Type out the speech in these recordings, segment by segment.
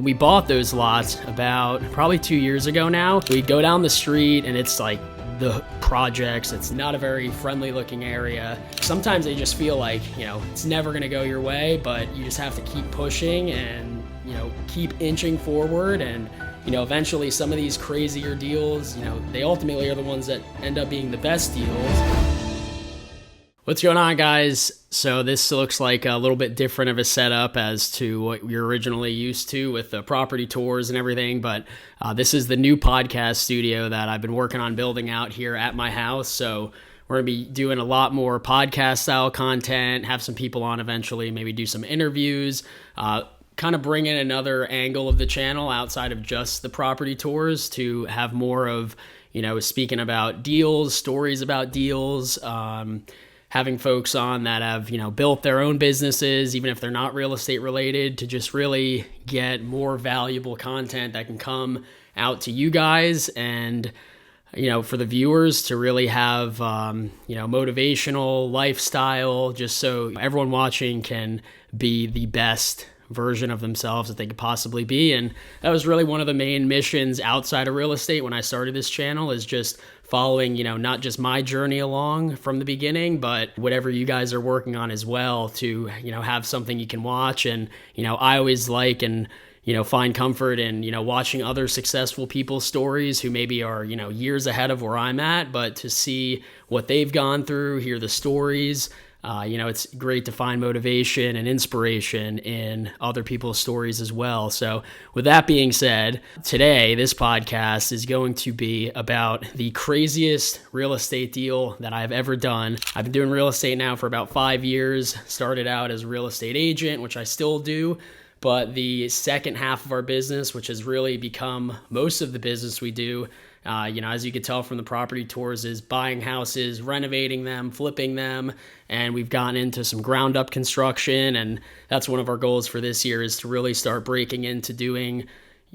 We bought those lots about probably 2 years ago now. We go down the street and it's like the projects. It's not a very friendly looking area. Sometimes they just feel like, it's never gonna go your way, but you just have to keep pushing and, keep inching forward. And, eventually some of these crazier deals, they ultimately are the ones that end up being the best deals. What's going on, guys? So this looks like a little bit different of a setup as to what you're originally used to with the property tours and everything, but this is the new podcast studio that I've been working on building out here at my house. So we're going to be doing a lot more podcast style content, have some people on eventually, maybe do some interviews, kind of bring in another angle of the channel outside of just the property tours to have more of, speaking about deals, stories about deals, having folks on that have, built their own businesses, even if they're not real estate related, to just really get more valuable content that can come out to you guys and, for the viewers to really have, motivational lifestyle, just so everyone watching can be the best version of themselves that they could possibly be. And that was really one of the main missions outside of real estate when I started this channel, is just following, not just my journey along from the beginning, but whatever you guys are working on as well, to, have something you can watch. And, I always like and, find comfort in, watching other successful people's stories who maybe are, years ahead of where I'm at, but to see what they've gone through, hear the stories. It's great to find motivation and inspiration in other people's stories as well. So with that being said, today, this podcast is going to be about the craziest real estate deal that I've ever done. I've been doing real estate now for about 5 years. Started out as a real estate agent, which I still do. But the second half of our business, which has really become most of the business we do, as you could tell from the property tours, is buying houses, renovating them, flipping them, and we've gotten into some ground up construction, and that's one of our goals for this year, is to really start breaking into doing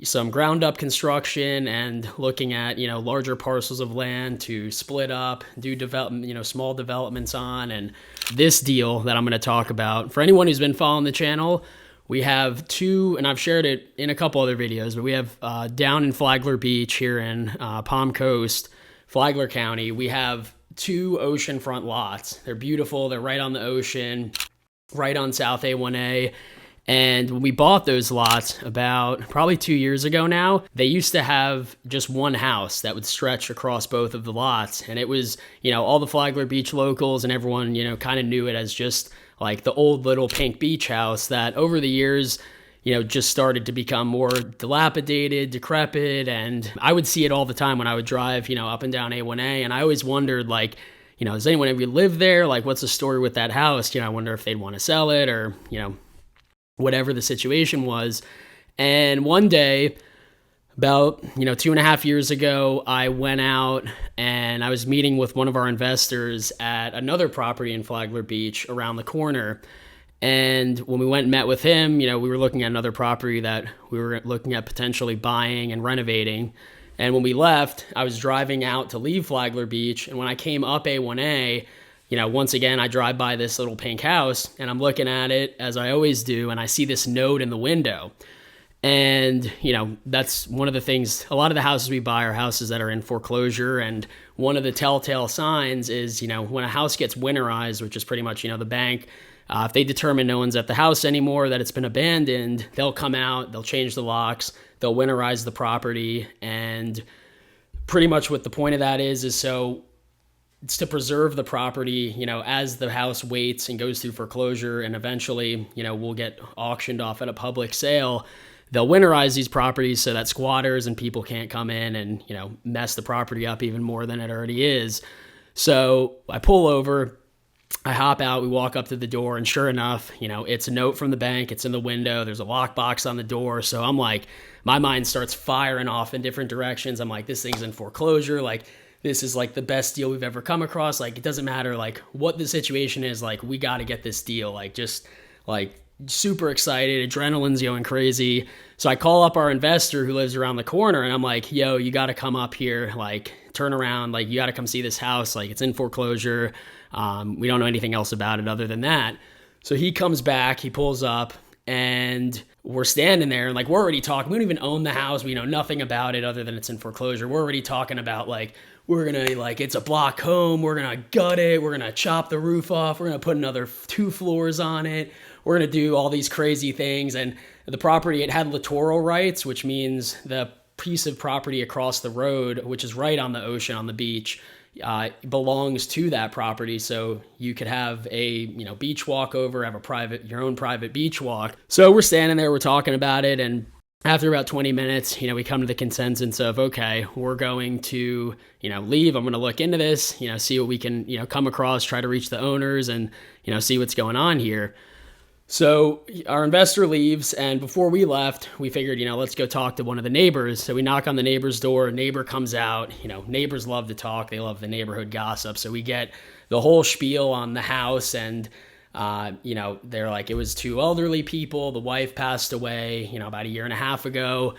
some ground up construction and looking at, larger parcels of land to split up, do development, small developments on. And this deal that I'm going to talk about, for anyone who's been following the channel, we have two, and I've shared it in a couple other videos, but we have down in Flagler Beach here in Palm Coast, Flagler County, we have two oceanfront lots. They're beautiful. They're right on the ocean, right on South A1A. And when we bought those lots about probably 2 years ago now, they used to have just one house that would stretch across both of the lots. And it was, all the Flagler Beach locals and everyone, kind of knew it as just like the old little pink beach house that over the years, just started to become more dilapidated, decrepit. And I would see it all the time when I would drive, up and down A1A. And I always wondered, like, does anyone ever live there? Like, what's the story with that house? I wonder if they'd want to sell it or, whatever the situation was. And one day, about, 2.5 years ago, I went out and I was meeting with one of our investors at another property in Flagler Beach around the corner. And when we went and met with him, we were looking at another property that we were looking at potentially buying and renovating. And when we left, I was driving out to leave Flagler Beach. And when I came up A1A, once again, I drive by this little pink house and I'm looking at it as I always do. And I see this note in the window. And, that's one of the things, a lot of the houses we buy are houses that are in foreclosure. And one of the telltale signs is, when a house gets winterized, which is pretty much, the bank, if they determine no one's at the house anymore, that it's been abandoned, they'll come out, they'll change the locks, they'll winterize the property. And pretty much what the point of that is so it's to preserve the property, as the house waits and goes through foreclosure and eventually, will get auctioned off at a public sale. They'll winterize these properties so that squatters and people can't come in and, mess the property up even more than it already is. So I pull over, I hop out, we walk up to the door, and sure enough, it's a note from the bank. It's in the window. There's a lockbox on the door. So I'm like, my mind starts firing off in different directions. I'm like, this thing's in foreclosure. Like, this is like the best deal we've ever come across. Like, it doesn't matter like what the situation is. Like, we got to get this deal. Like, just like super excited, adrenaline's going crazy. So I call up our investor who lives around the corner and I'm like, yo, you got to come up here, like turn around, like you got to come see this house. Like it's in foreclosure. We don't know anything else about it other than that. So he comes back, he pulls up, And we're standing there and like, we're already talking. We don't even own the house. We know nothing about it other than it's in foreclosure. We're already talking about like, we're going to like, it's a block home. We're going to gut it. We're going to chop the roof off. We're going to put another 2 floors on it. We're going to do all these crazy things. And the property, it had littoral rights, which means the piece of property across the road, which is right on the ocean, on the beach, belongs to that property. So you could have a, beach walk over, have your own private beach walk. So we're standing there, we're talking about it. And after about 20 minutes, we come to the consensus of, okay, we're going to, leave. I'm going to look into this, see what we can, come across, try to reach the owners and, see what's going on here. So our investor leaves, and before we left, we figured, let's go talk to one of the neighbors. So we knock on the neighbor's door, a neighbor comes out. Neighbors love to talk. They love the neighborhood gossip. So we get the whole spiel on the house, and, they're like, it was 2 elderly people. The wife passed away, about 1.5 years ago.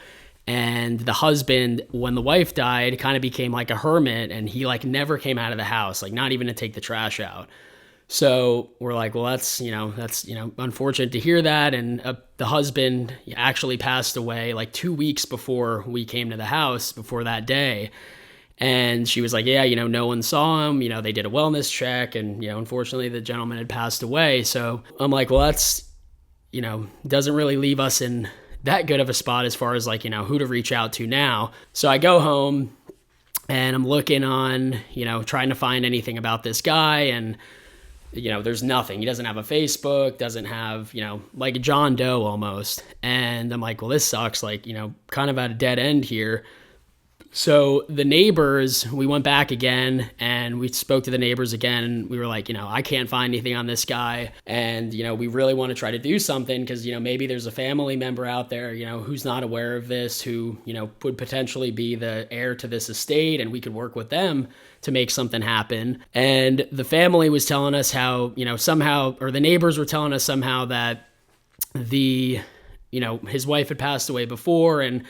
And the husband, when the wife died, kind of became like a hermit, and he like never came out of the house, like not even to take the trash out. So we're like, well, that's unfortunate to hear that. And the husband actually passed away like 2 weeks before we came to the house, before that day. And she was like, yeah, no one saw him. They did a wellness check, and, unfortunately the gentleman had passed away. So I'm like, well, that's, doesn't really leave us in that good of a spot as far as like, who to reach out to now. So I go home and I'm looking on, trying to find anything about this guy, and there's nothing. He doesn't have a Facebook, doesn't have, like a John Doe almost. And I'm like, well, this sucks, like, kind of at a dead end here. So the neighbors, we went back again and we spoke to the neighbors again, and we were like, I can't find anything on this guy. And, we really want to try to do something because, maybe there's a family member out there, who's not aware of this, who, would potentially be the heir to this estate, and we could work with them to make something happen. And the family was telling us how, somehow, or the neighbors were telling us somehow that his wife had passed away before, and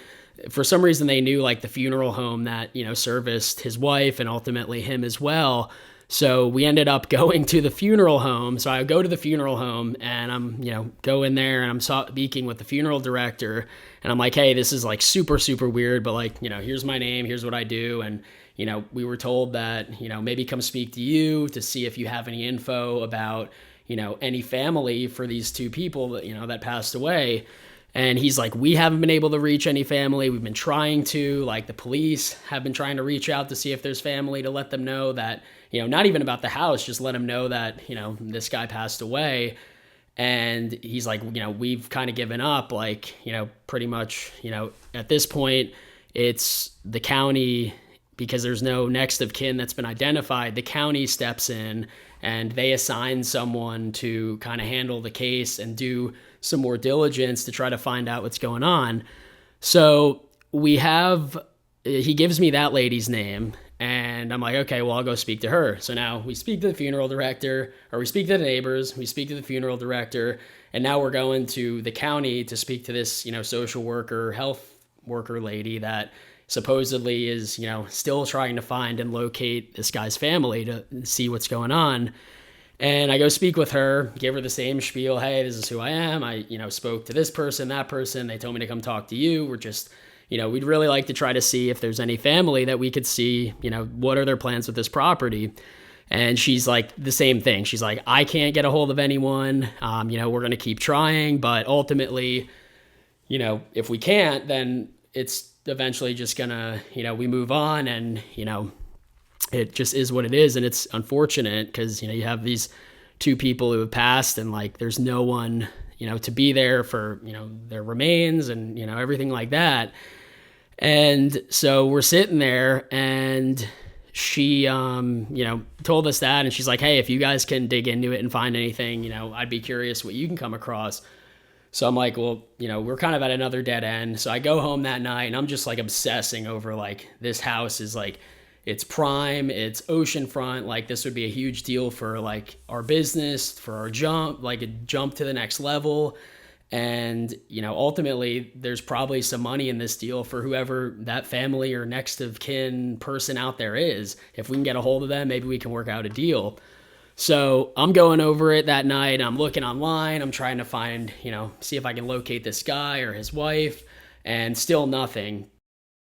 for some reason they knew like the funeral home that, serviced his wife and ultimately him as well. So we ended up going to the funeral home. So I go to the funeral home and I'm, go in there and I'm speaking with the funeral director, and I'm like, hey, this is like super, super weird, but like, here's my name, here's what I do. And, we were told that, maybe come speak to you to see if you have any info about, any family for these 2 people that, that passed away. And he's like, we haven't been able to reach any family. We've been trying to, like the police have been trying to reach out to see if there's family, to let them know that, not even about the house, just let them know that, this guy passed away. And he's like, we've kind of given up, like, pretty much, at this point, it's the county, because there's no next of kin that's been identified. The county steps in and they assign someone to kind of handle the case and do some more diligence to try to find out what's going on. So he gives me that lady's name, and I'm like, okay, well, I'll go speak to her. So now we speak to the funeral director, or we speak to the neighbors, we speak to the funeral director, and now we're going to the county to speak to this, social worker, health worker lady that supposedly is, still trying to find and locate this guy's family to see what's going on. And I go speak with her, give her the same spiel. Hey, this is who I am. I, spoke to this person, that person. They told me to come talk to you. We're just, we'd really like to try to see if there's any family that we could see, what are their plans with this property? And she's like the same thing. She's like, I can't get a hold of anyone. We're going to keep trying, but ultimately, if we can't, then it's eventually just gonna, we move on, and, it just is what it is. And it's unfortunate because, you have these 2 people who have passed, and like, there's no one, to be there for, their remains and, everything like that. And so we're sitting there, and she, told us that, and she's like, hey, if you guys can dig into it and find anything, I'd be curious what you can come across. So I'm like, well, we're kind of at another dead end. So I go home that night, and I'm just like obsessing over like, this house is like, it's prime, it's oceanfront. Like, this would be a huge deal for like our business, for our jump, like a jump to the next level. And, ultimately there's probably some money in this deal for whoever that family or next of kin person out there is. If we can get a hold of them, maybe we can work out a deal. So I'm going over it that night. I'm looking online. I'm trying to find, see if I can locate this guy or his wife, and still nothing.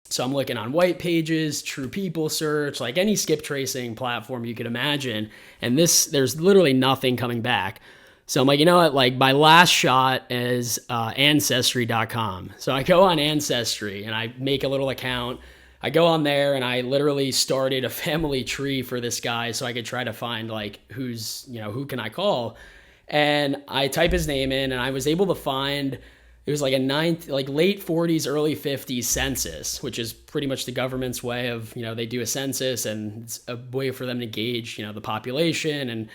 So I'm looking on White Pages, True People Search, like any skip tracing platform you could imagine. And there's literally nothing coming back. So I'm like, you know what? Like, my last shot is Ancestry.com. So I go on Ancestry and I make a little account. I go on there and I literally started a family tree for this guy so I could try to find like who can I call? And I type his name in and I was able to find, it was like late 40s, early 50s census, which is pretty much the government's way of, they do a census and it's a way for them to gauge, the population and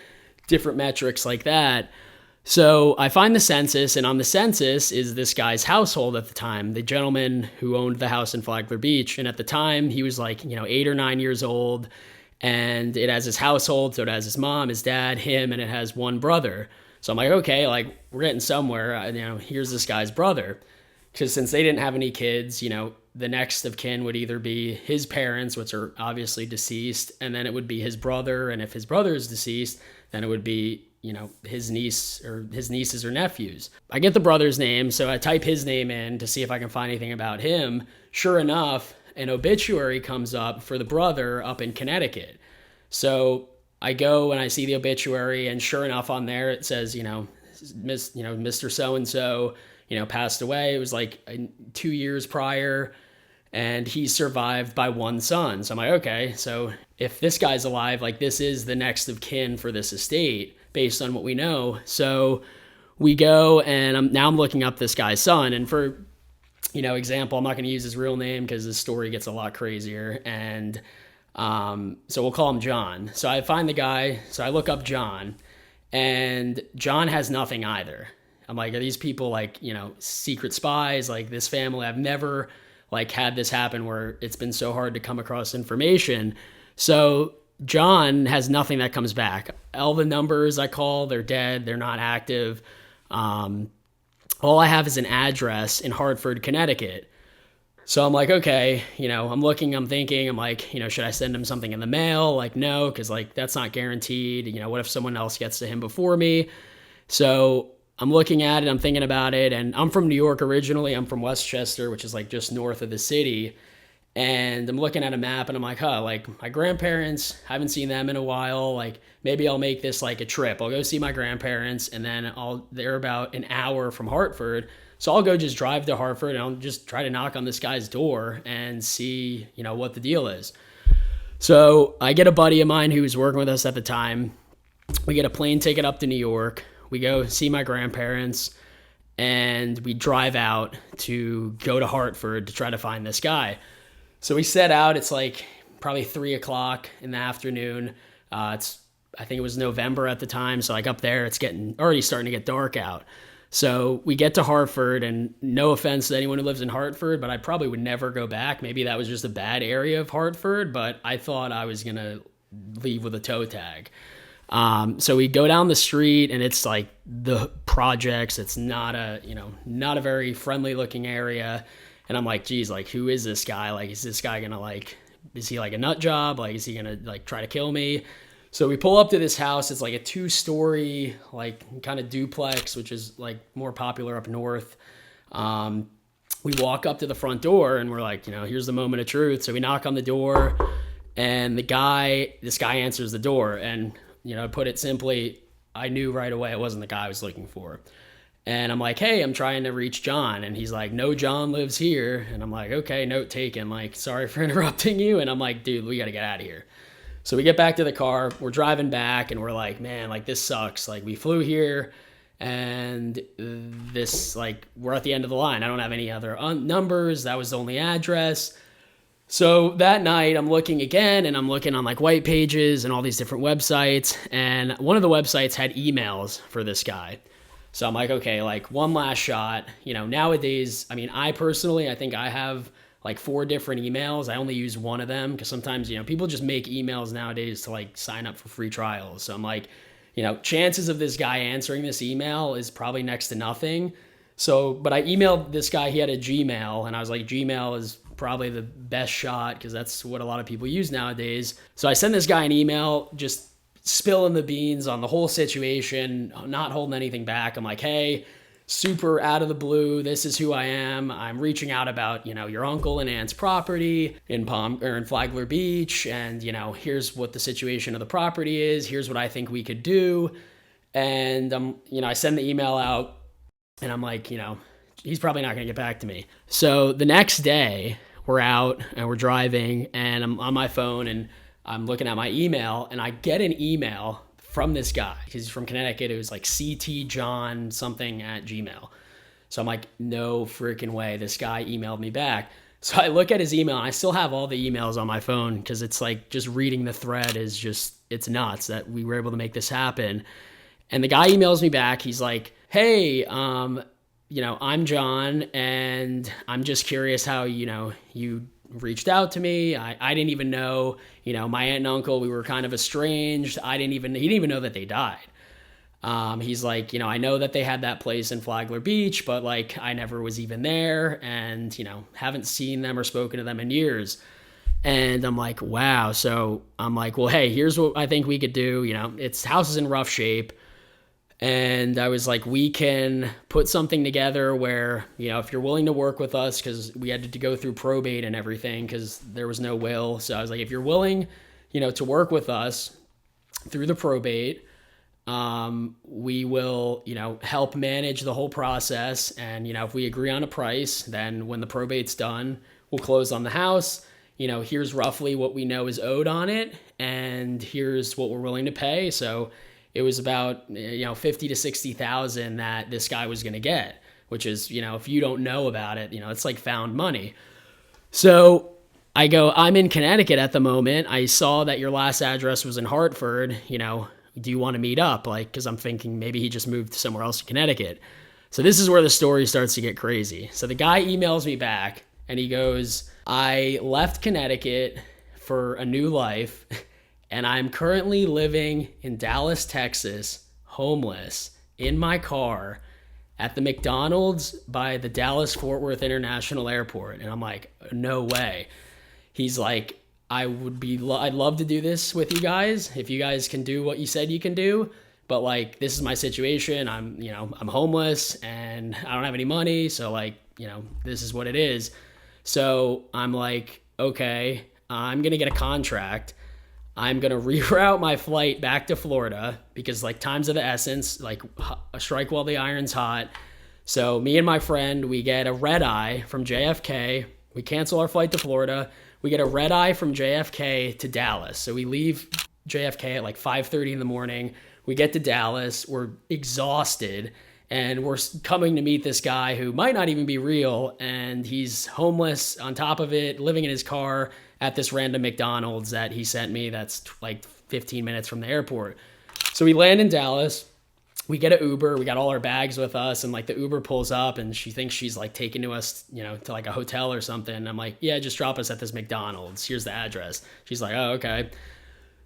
different metrics like that. So I find the census, and on the census is this guy's household at the time, the gentleman who owned the house in Flagler Beach. And at the time, he was like, 8 or 9 years old, and it has his household. So it has his mom, his dad, him, and it has one brother. So I'm like, okay, like we're getting somewhere. Here's this guy's brother. Because since they didn't have any kids, the next of kin would either be his parents, which are obviously deceased, and then it would be his brother. And if his brother is deceased, then it would be his niece or his nieces or nephews. I get the brother's name, so I type his name in to see if I can find anything about him. Sure enough, an obituary comes up for the brother up in Connecticut. So I go and I see the obituary, and sure enough on there it says, Mr. So-and-so, passed away. It was like 2 years prior, and he's survived by one son. So I'm like, okay, so if this guy's alive, like this is the next of kin for this estate based on what we know. So we go and I'm looking up this guy's son, and for, example, I'm not going to use his real name because his story gets a lot crazier. And so we'll call him John. So I find the guy, so I look up John, and John has nothing either. I'm like, are these people like, secret spies? Like this family, I've never like had this happen where it's been so hard to come across information. So John has nothing that comes back. All the numbers I call, they're dead. They're not active. All I have is an address in Hartford, Connecticut. So I'm like, okay, I'm thinking, I'm like, should I send him something in the mail? Like, no, because like that's not guaranteed. What if someone else gets to him before me? So I'm looking at it, I'm thinking about it, and I'm from New York originally. I'm from Westchester, which is like just north of the city. And I'm looking at a map and I'm like, like my grandparents, haven't seen them in a while. Like maybe I'll make this like a trip. I'll go see my grandparents, and then they're about an hour from Hartford. So I'll go just drive to Hartford and I'll just try to knock on this guy's door and see, what the deal is. So I get a buddy of mine who was working with us at the time. We get a plane ticket up to New York. We go see my grandparents, and we drive out to go to Hartford to try to find this guy. So we set out. It's like probably 3:00 in the afternoon. I think it was November at the time. So like up there, it's already starting to get dark out. So we get to Hartford, and no offense to anyone who lives in Hartford, but I probably would never go back. Maybe that was just a bad area of Hartford, but I thought I was going to leave with a toe tag. So we go down the street, and it's like the projects. It's not a very friendly looking area. And I'm like, geez, like, who is this guy? Like, is this guy gonna is he like a nut job? Like, is he gonna like try to kill me? So we pull up to this house. It's like a 2-story, like kind of duplex, which is like more popular up north. We walk up to the front door, and we're like, here's the moment of truth. So we knock on the door, and this guy answers the door. And, to put it simply, I knew right away it wasn't the guy I was looking for. And I'm like, hey, I'm trying to reach John. And he's like, no, John lives here. And I'm like, okay, note taken. Like, sorry for interrupting you. And I'm like, dude, we got to get out of here. So we get back to the car. We're driving back, and we're like, man, like, this sucks. Like, we flew here, and this, like, we're at the end of the line. I don't have any other numbers. That was the only address. So that night, I'm looking again, and I'm looking on, like, White Pages and all these different websites. And one of the websites had emails for this guy. So I'm like, okay, like one last shot. Nowadays, I mean, I think I have like 4 different emails. I only use one of them because sometimes, people just make emails nowadays to like sign up for free trials. So I'm like, chances of this guy answering this email is probably next to nothing. So, but I emailed this guy, he had a Gmail, and I was like, Gmail is probably the best shot because that's what a lot of people use nowadays. So I send this guy an email just spilling the beans on the whole situation, not holding anything back. I'm like, hey, super out of the blue, this is who I am. I'm reaching out about, your uncle and aunt's property in Flagler Beach, and here's what the situation of the property is. Here's what I think we could do. And I send the email out, and I'm like, he's probably not going to get back to me. So the next day, we're out and we're driving, and I'm on my phone and I'm looking at my email, and I get an email from this guy. He's from Connecticut. It was like ctjohn something at Gmail. So I'm like, no freaking way. This guy emailed me back. So I look at his email, and I still have all the emails on my phone, because it's like just reading the thread is just, it's nuts that we were able to make this happen. And the guy emails me back. He's like, hey, I'm John, and I'm just curious how, you reached out to me. I didn't even know, my aunt and uncle, we were kind of estranged. He didn't even know that they died. He's like, I know that they had that place in Flagler Beach, but like, I never was even there, and, haven't seen them or spoken to them in years. And I'm like, wow. So I'm like, well, hey, here's what I think we could do. House is in rough shape. And I was like, we can put something together where, if you're willing to work with us, because we had to go through probate and everything because there was no will. So I was like, if you're willing, to work with us through the probate, we will, help manage the whole process. And, if we agree on a price, then when the probate's done, we'll close on the house. Here's roughly what we know is owed on it, and here's what we're willing to pay. So it was about, 50 to 60,000 that this guy was going to get, which is, if you don't know about it, it's like found money. So I go, I'm in Connecticut at the moment. I saw that your last address was in Hartford. Do you want to meet up? Like, cause I'm thinking maybe he just moved somewhere else to Connecticut. So this is where the story starts to get crazy. So the guy emails me back, and he goes, I left Connecticut for a new life, and I'm currently living in Dallas, Texas, homeless, in my car at the McDonald's by the Dallas-Fort Worth International Airport. And I'm like, no way. He's like, I'd love to do this with you guys if you guys can do what you said you can do. But like, this is my situation. I'm homeless and I don't have any money. So like, this is what it is. So I'm like, okay, I'm going to get a contract. I'm going to reroute my flight back to Florida because like time's of the essence, like strike while the iron's hot. So me and my friend, we get a red eye from JFK. We cancel our flight to Florida. We get a red eye from JFK to Dallas. So we leave JFK at like 5:30 in the morning. We get to Dallas. We're exhausted. And we're coming to meet this guy who might not even be real. And he's homeless on top of it, living in his car at this random McDonald's that he sent me that's like 15 minutes from the airport. So we land in Dallas. We get an Uber. We got all our bags with us. And like the Uber pulls up and she thinks she's like taking to us, to like a hotel or something. And I'm like, yeah, just drop us at this McDonald's. Here's the address. She's like, oh, okay.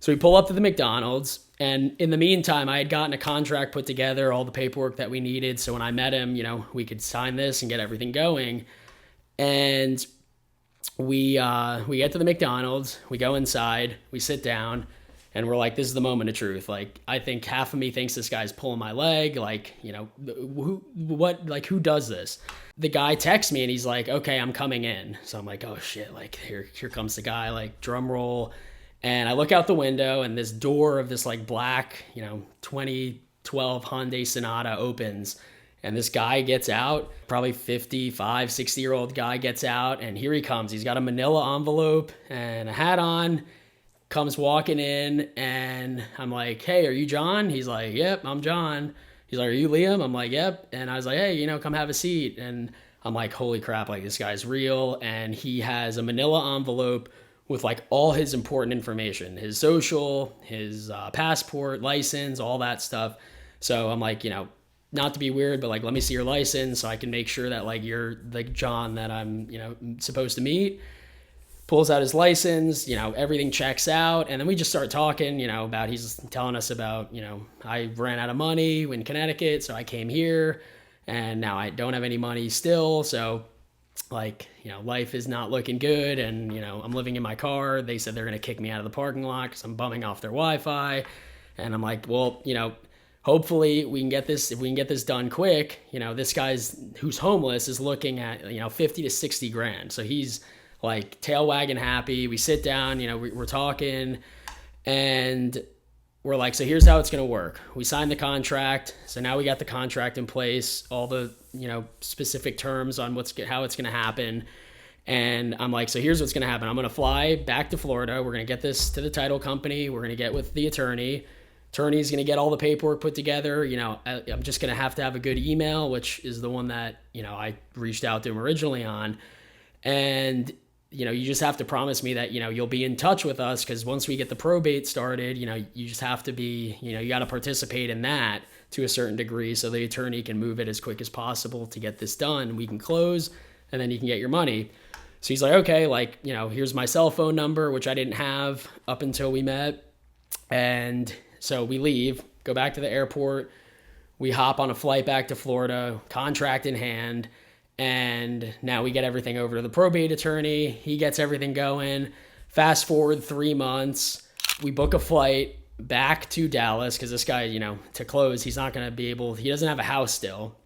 So we pull up to the McDonald's, and in the meantime, I had gotten a contract put together, all the paperwork that we needed. So when I met him, we could sign this and get everything going. And we get to the McDonald's, we go inside, we sit down, and we're like, this is the moment of truth. Like, I think half of me thinks this guy's pulling my leg. Like, who does this? The guy texts me and he's like, okay, I'm coming in. So I'm like, oh shit, like here comes the guy, like drum roll. And I look out the window, and this door of this like black, 2012 Hyundai Sonata opens, and this guy gets out, probably 55, 60-year-old guy gets out, and here he comes. He's got a manila envelope and a hat on, comes walking in, and I'm like, hey, are you John? He's like, yep, I'm John. He's like, are you Liam? I'm like, yep. And I was like, hey, come have a seat. And I'm like, holy crap, like this guy's real. And he has a manila envelope with like all his important information, his social, his passport, license, all that stuff. So I'm like, not to be weird, but like, let me see your license so I can make sure that like you're like John that I'm, supposed to meet. Pulls out his license, everything checks out. And then we just start talking, about, he's telling us about, I ran out of money in Connecticut, so I came here and now I don't have any money still. So like, life is not looking good, and, I'm living in my car. They said they're going to kick me out of the parking lot because I'm bumming off their Wi-Fi. And I'm like, well, hopefully we can get this, if we can get this done quick, this guy's who's homeless is looking at, 50 to 60 grand. So he's like tail wagging happy. We sit down, we're talking, and we're like, so here's how it's going to work. We signed the contract. So now we got the contract in place, all the, specific terms on how it's going to happen. And I'm like, so here's what's going to happen. I'm going to fly back to Florida. We're going to get this to the title company. We're going to get with the attorney. Attorney's going to get all the paperwork put together. I'm just going to have a good email, which is the one that, I reached out to him originally on. And, you just have to promise me that, you'll be in touch with us, because once we get the probate started, you just have to be, you got to participate in that to a certain degree, so the attorney can move it as quick as possible to get this done. We can close, and then you can get your money. So he's like, okay, here's my cell phone number, which I didn't have up until we met. And so we leave, go back to the airport. We hop on a flight back to Florida, contract in hand. And now we get everything over to the probate attorney. He gets everything going. Fast forward 3 months, we book a flight back to Dallas, because this guy, to close, he's not going to be able, he doesn't have a house still.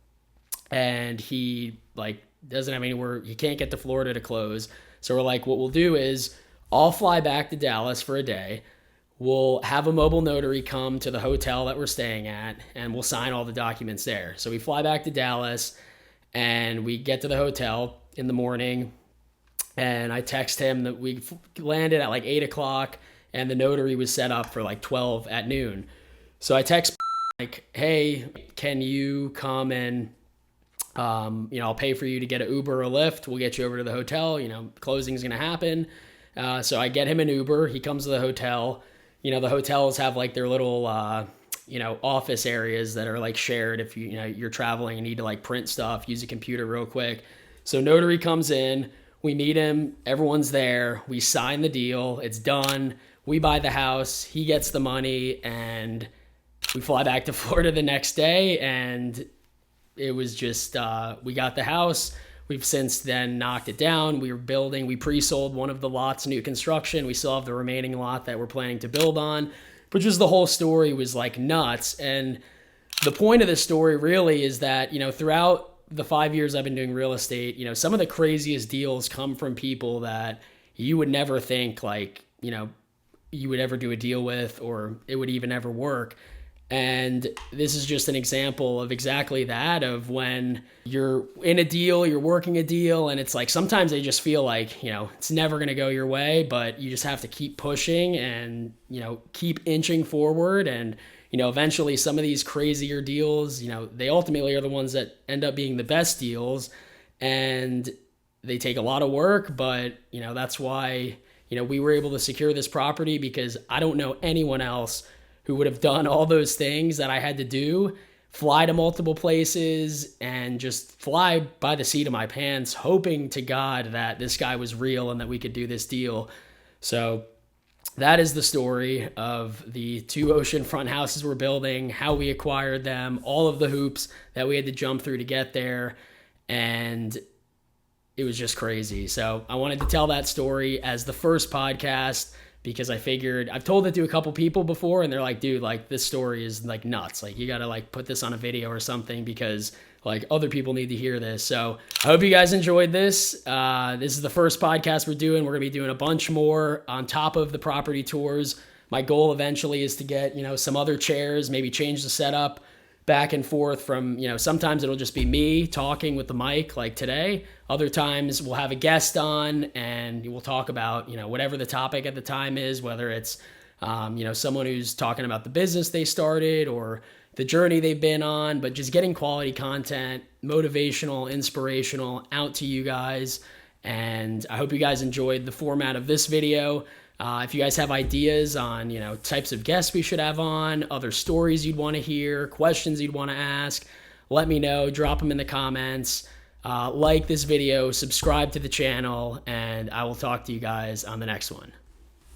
And he doesn't have anywhere, he can't get to Florida to close. So we're like, what we'll do is I'll fly back to Dallas for a day. We'll have a mobile notary come to the hotel that we're staying at, and we'll sign all the documents there. So we fly back to Dallas, and we get to the hotel in the morning, and I text him that we landed at 8 o'clock, and the notary was set up for 12 at noon. So I text hey, can you come and, I'll pay for you to get an Uber or a Lyft. We'll get you over to the hotel. Closing's going to happen. So I get him an Uber. He comes to the hotel. The hotels have their little, office areas that are shared if you're traveling and need to print stuff, use a computer real quick. So notary comes in, we meet him, everyone's there, we sign the deal, it's done, we buy the house, he gets the money, and we fly back to Florida the next day. And it was just, we got the house. We've since then knocked it down. We pre-sold one of the lots, new construction. We still have the remaining lot that we're planning to build on. But just the whole story was nuts. And the point of this story really is that, throughout the 5 years I've been doing real estate, some of the craziest deals come from people that you would never think you would ever do a deal with, or it would even ever work. And this is just an example of exactly that, of when you're in a deal, you're working a deal, and it's sometimes they just feel it's never going to go your way, but you just have to keep pushing and, keep inching forward. And, eventually some of these crazier deals, they ultimately are the ones that end up being the best deals, and they take a lot of work, but, that's why, we were able to secure this property, because I don't know anyone else who would have done all those things that I had to do, fly to multiple places, and just fly by the seat of my pants, hoping to God that this guy was real and that we could do this deal. So that is the story of the 2 oceanfront houses we're building, how we acquired them, all of the hoops that we had to jump through to get there. And it was just crazy. So I wanted to tell that story as the first podcast, because I figured, I've told it to a couple people before, and they're like, dude, this story is nuts. You got to put this on a video or something, because other people need to hear this. So I hope you guys enjoyed this. This is the first podcast we're doing. We're going to be doing a bunch more on top of the property tours. My goal eventually is to get, some other chairs, maybe change the setup back and forth from, sometimes it'll just be me talking with the mic like today. Other times we'll have a guest on, and we'll talk about, whatever the topic at the time is, whether it's, someone who's talking about the business they started or the journey they've been on, but just getting quality content, motivational, inspirational, out to you guys. And I hope you guys enjoyed the format of this video. If you guys have ideas on, types of guests we should have on, other stories you'd want to hear, questions you'd want to ask, let me know. Drop them in the comments. Like this video, subscribe to the channel, and I will talk to you guys on the next one.